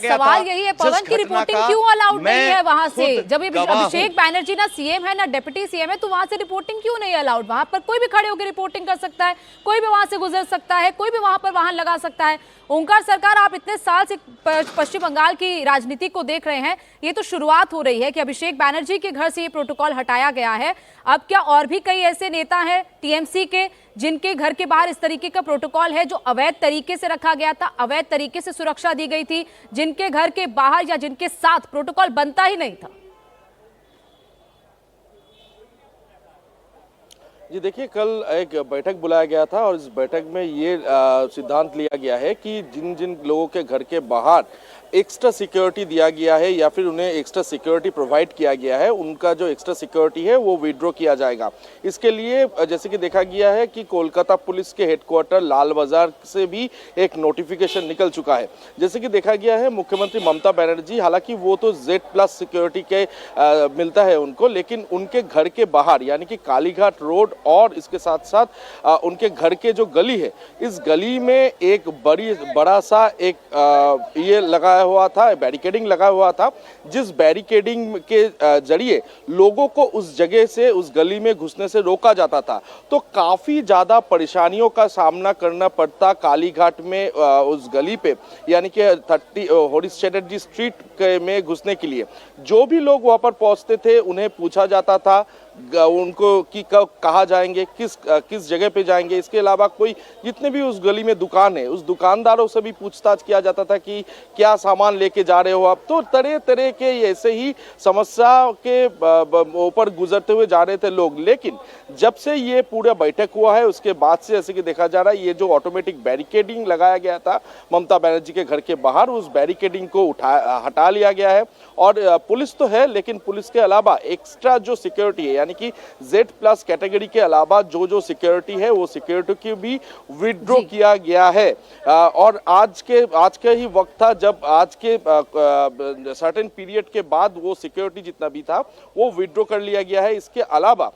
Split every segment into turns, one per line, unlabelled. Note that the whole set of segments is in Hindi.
सवाल यही है पवन की रिपोर्टिंग क्यों अलाउड नहीं है वहां से? जब अभिषेक बैनर्जी ना सीएम है ना डिप्टी सीएम है, तो वहां से रिपोर्टिंग क्यों नहीं अलाउड? वहां पर कोई भी खड़े होकर रिपोर्टिंग कर सकता है, कोई भी वहां से गुजर सकता है, कोई भी वहां पर वाहन लगा सकता है। ओंकार सरकार, आप इतने साल से पश्चिम बंगाल की राजनीति को देख रहे हैं, ये तो शुरुआत हो रही है कि अभिषेक बैनर्जी के घर से ये प्रोटोकॉल हटाया गया है। अब क्या और भी कई ऐसे नेता हैं टीएमसी के जिनके घर के बाहर इस तरीके का प्रोटोकॉल है, जो अवैध तरीके से रखा गया था, अवैध तरीके से सुरक्षा दी गई थी, जिनके घर के बाहर या जिनके साथ प्रोटोकॉल बनता ही नहीं था?
जी देखिए, कल एक बैठक बुलाया गया था और इस बैठक में ये सिद्धांत लिया गया है कि जिन जिन लोगों के घर के बाहर एक्स्ट्रा सिक्योरिटी दिया गया है या फिर उन्हें एक्स्ट्रा सिक्योरिटी प्रोवाइड किया गया है, उनका जो एक्स्ट्रा सिक्योरिटी है वो विड्रॉ किया जाएगा। इसके लिए जैसे कि देखा गया है कि कोलकाता पुलिस के हेडक्वार्टर लाल बाजार से भी एक नोटिफिकेशन निकल चुका है। जैसे कि देखा गया है, मुख्यमंत्री ममता बनर्जी, हालांकि वो तो Z+ सिक्योरिटी के मिलता है उनको, लेकिन उनके घर के बाहर यानी कि कालीघाट रोड और इसके साथ साथ उनके घर के जो गली है, इस गली में एक बड़ा सा एक ये लगा हुआ था, बैरिकेडिंग लगा हुआ था, जिस बैरिकेडिंग के जरिए लोगों को उस जगह से, उस गली में घुसने से रोका जाता था। तो काफी ज्यादा परेशानियों का सामना करना पड़ता कालीघाट में उस गली पे, यानी कि 30 हॉरिस चैटर्जी स्ट्रीट में घुसने के लिए जो भी लोग वहां पर पहुंचते थे, उन्हें पूछा जाता था उनको कि कहाँ जाएंगे, किस जगह पे जाएंगे। इसके अलावा कोई जितने भी उस गली में दुकान है, उस दुकानदारों से भी पूछताछ किया जाता था कि क्या सामान लेके जा रहे हो आप। तो तरह तरह के ऐसे ही समस्या के ऊपर गुजरते हुए जा रहे थे लोग। लेकिन जब से ये पूरा बैठक हुआ है, उसके बाद से जैसे कि देखा जा रहा है, ये जो ऑटोमेटिक बैरिकेडिंग लगाया गया था ममता बनर्जी के घर के बाहर, उस बैरिकेडिंग को हटा लिया गया है। और पुलिस तो है, लेकिन पुलिस के अलावा एक्स्ट्रा जो सिक्योरिटी है, यानी कि Z+ कैटेगरी के अलावा जो सिक्योरिटी है, वो सिक्योरिटी की भी विड्रॉ किया गया है। और आज के ही वक्त था जब आज के सर्टेन पीरियड के बाद वो सिक्योरिटी जितना भी था वो विड्रॉ कर लिया गया है। इसके अलावा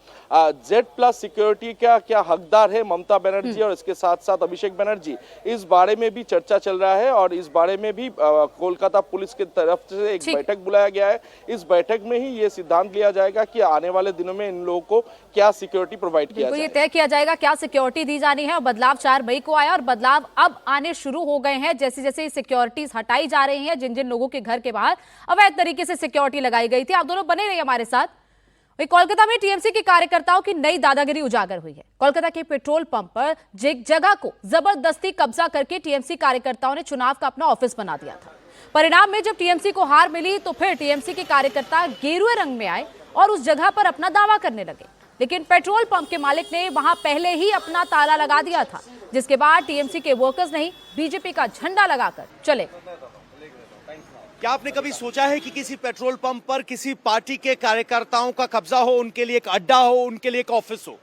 Z+ सिक्योरिटी का क्या हकदार है ममता बनर्जी और इसके साथ साथ अभिषेक बनर्जी, इस बारे में भी चर्चा चल रहा है। और इस बारे में भी कोलकाता पुलिस की तरफ से एक बैठक बुलाया गया है। इस बैठक में ही ये सिद्धांत लिया जाएगा कि आने वाले दिनों में इन लोगों को क्या सिक्योरिटी प्रोवाइड किया जाए।
ये तय किया जाएगा क्या सिक्योरिटी दी जानी है। और बदलाव 4 मई को आया और बदलाव अब आने शुरू हो गए हैं। जैसे जैसे सिक्योरिटीज हटाई जा रही हैं, जिन जिन लोगों के घर के बाहर अवैध तरीके से सिक्योरिटी लगाई गई थी। आप दोनों बने रहिए हमारे साथ। कोलकाता में टीएमसी के कार्यकर्ताओं की नई दादागिरी उजागर हुई है। कोलकाता के पेट्रोल पंप पर जगह को जबरदस्ती कब्जा करके टीएमसी कार्यकर्ताओं ने चुनाव का अपना ऑफिस बना दिया था। परिणाम में जब टीएमसी को हार मिली तो फिर टीएमसी के कार्यकर्ता गेरुए रंग में आए और उस जगह पर अपना दावा करने लगे। लेकिन पेट्रोल पंप के मालिक ने वहां पहले ही अपना ताला लगा दिया था, जिसके बाद टीएमसी के वर्कर्स नहीं बीजेपी का झंडा लगाकर चले।
क्या आपने कभी सोचा है कि किसी पेट्रोल पंप पर किसी पार्टी के कार्यकर्ताओं का कब्जा हो, उनके लिए एक अड्डा हो, उनके लिए एक ऑफिस हो?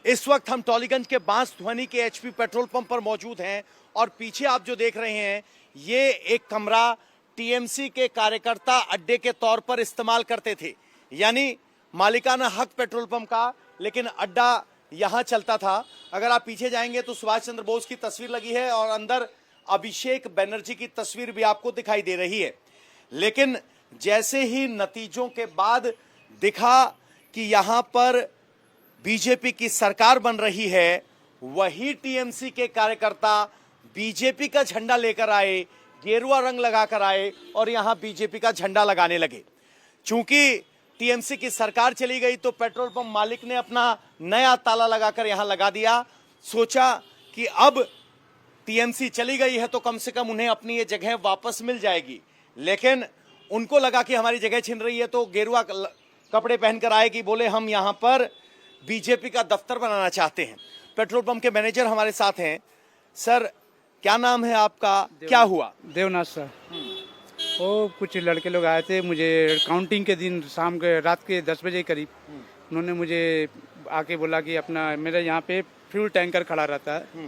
इस वक्त हम टॉलीगंज के बांसध्वनि के HP पेट्रोल पंप पर मौजूद हैं और पीछे आप जो देख रहे हैं, ये एक कमरा टीएमसी के कार्यकर्ता अड्डे के तौर पर इस्तेमाल करते थे। यानी मालिकाना हक पेट्रोल पंप का, लेकिन अड्डा यहां चलता था। अगर आप पीछे जाएंगे तो सुभाष चंद्र बोस की तस्वीर लगी है और अंदर अभिषेक बनर्जी की तस्वीर भी आपको दिखाई दे रही है। लेकिन जैसे ही नतीजों के बाद दिखा कि यहां पर बीजेपी की सरकार बन रही है, वही टीएमसी के कार्यकर्ता बीजेपी का झंडा लेकर आए, गेरुआ रंग लगाकर आए और यहां बीजेपी का झंडा लगाने लगे। चूंकि टीएमसी की सरकार चली गई तो पेट्रोल पंप मालिक ने अपना नया ताला लगाकर यहां लगा दिया। सोचा कि अब टीएमसी चली गई है तो कम से कम उन्हें अपनी ये जगह वापस मिल जाएगी। लेकिन उनको लगा कि हमारी जगह छिन रही है, तो गेरुआ कपड़े पहनकर आए कि बोले हम यहां पर बीजेपी का दफ्तर बनाना चाहते हैं। पेट्रोल पंप के मैनेजर हमारे साथ हैं। सर, क्या नाम है आपका? क्या हुआ?
देवनाथ सर। वो कुछ लड़के लोग आए थे, मुझे काउंटिंग के दिन रात के 10 बजे करीब उन्होंने मुझे आके बोला कि अपना मेरे यहाँ पे फ्यूल टैंकर खड़ा रहता है,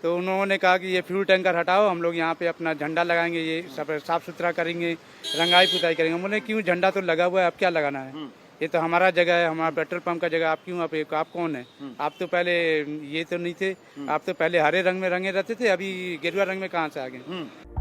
तो उन्होंने कहा कि ये फ्यूल टैंकर हटाओ, हम लोग यहाँ पे अपना झंडा लगाएंगे, ये सब साफ सुथरा करेंगे, रंगाई पुताई करेंगे। बोले क्यों, झंडा तो लगा हुआ है, अब क्या लगाना है, ये तो हमारा जगह है, हमारा पेट्रोल पंप का जगह, आप क्यों, आप कौन है? आप तो पहले ये तो नहीं थे, आप तो पहले हरे रंग में रंगे रहते थे, अभी गेरुआ रंग में कहाँ से आ गए?